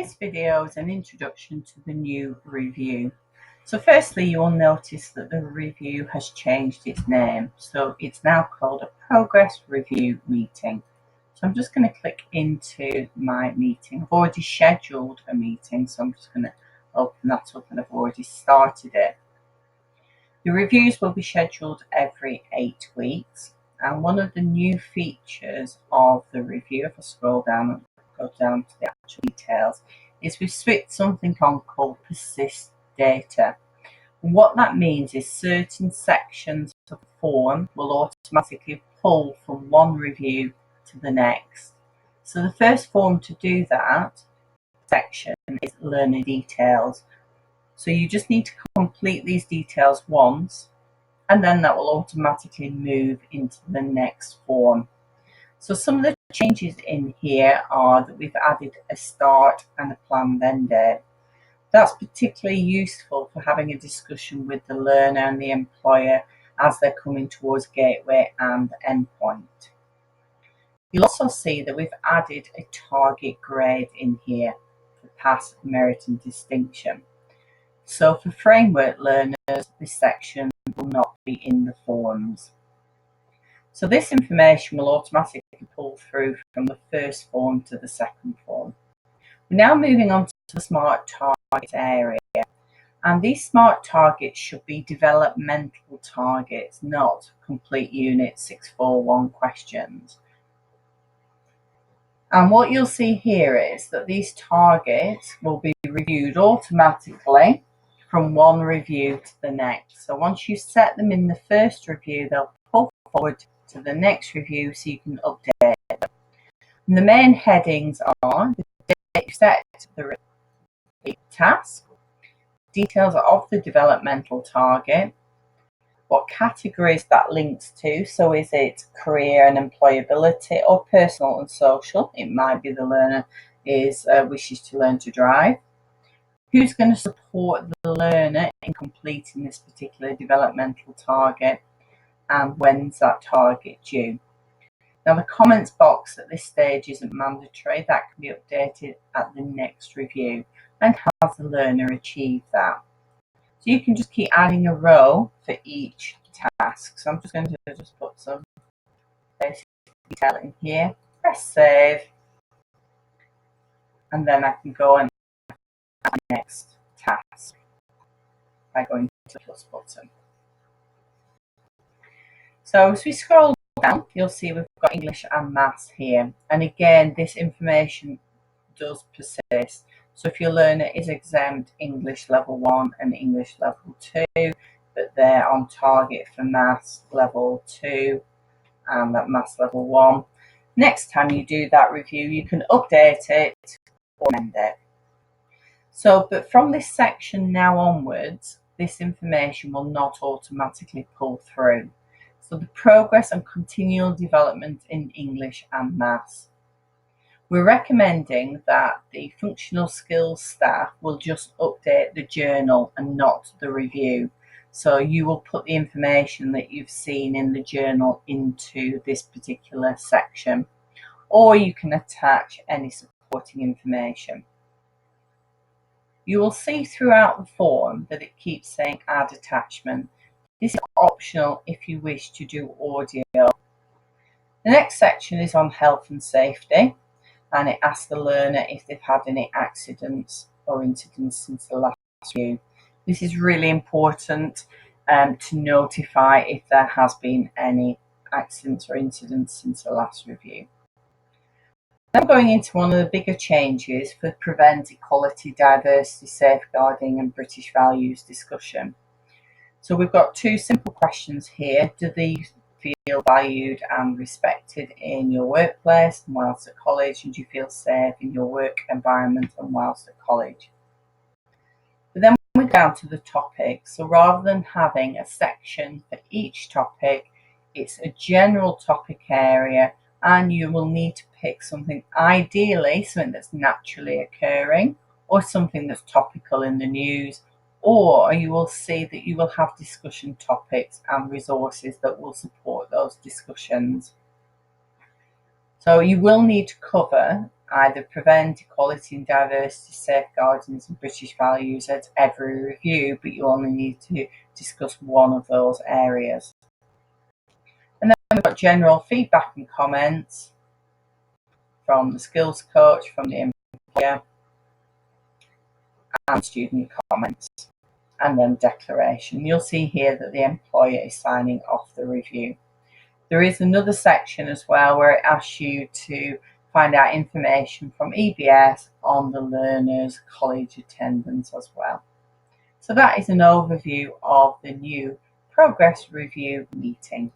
this video is an introduction to the new review. So firstly, you will notice that the review has changed its name. So it's now called a Progress Review Meeting. So I'm just going to click into my meeting. I've already scheduled a meeting, so I'm just going to open that up, and I've already started it. The reviews will be scheduled every 8 weeks. And one of the new features of the review, if I scroll down and go down to the actual details, is we've switched something on called persist data. And what that means is certain sections of the form will automatically pull from one review to the next. So the first form to do that section is learner details. So you just need to complete these details once, and then that will automatically move into the next form. So some of the changes in here are that we've added a start and a planned end date. That's particularly useful for having a discussion with the learner and the employer as they're coming towards gateway and endpoint. You'll also see that we've added a target grade in here for pass, merit and distinction. So for framework learners, this section will not be in the forms. So this information will automatically pull through from the first form to the second form. We're now moving on to the smart targets area, and these smart targets should be developmental targets, not complete unit 641 questions. And what you'll see here is that these targets will be reviewed automatically from one review to the next. So once you set them in the first review, they'll pull forward to the next review so you can update them. And the main headings are the date you set the task, details of the developmental target, what categories that links to. So is it career and employability, or personal and social? It might be the learner wishes to learn to drive. Who's going to support the learner in completing this particular developmental target, and when's that target due? Now the comments box at this stage isn't mandatory. That can be updated at the next review. And has the learner achieved that? So you can just keep adding a row for each task. So I'm just going to put some basic detail in here, press save, and then I can go and next task by going to the plus button. So as we scroll down, you'll see we've got English and Maths here, and again this information does persist. So if your learner is exempt English level 1 and English level 2, but they're on target for Maths level 2 and that Maths level 1, next time you do that review you can update it or amend it. So, but from this section now onwards, this information will not automatically pull through. So the progress and continual development in English and Maths. We're recommending that the functional skills staff will just update the journal and not the review. So you will put the information that you've seen in the journal into this particular section, or you can attach any supporting information. You will see throughout the form that it keeps saying add attachment. This is optional if you wish to do audio. The next section is on health and safety, and it asks the learner if they've had any accidents or incidents since the last review. This is really important to notify if there has been any accidents or incidents since the last review. Now going into one of the bigger changes for prevent equality, diversity, safeguarding and British values discussion. So we've got two simple questions here. Do these feel valued and respected in your workplace and whilst at college? And do you feel safe in your work environment and whilst at college? But then we're down to the topic. So rather than having a section for each topic, it's a general topic area, and you will need to pick something, ideally something that's naturally occurring or something that's topical in the news, or you will see that you will have discussion topics and resources that will support those discussions. So you will need to cover either prevent equality and diversity, safeguardings and British values at every review, but you only need to discuss one of those areas. And then we've got general feedback and comments from the skills coach, from the employer, and student comments, and then declaration. You'll see here that the employer is signing off the review. There is another section as well where it asks you to find out information from EBS on the learner's college attendance as well. So that is an overview of the new progress review meeting.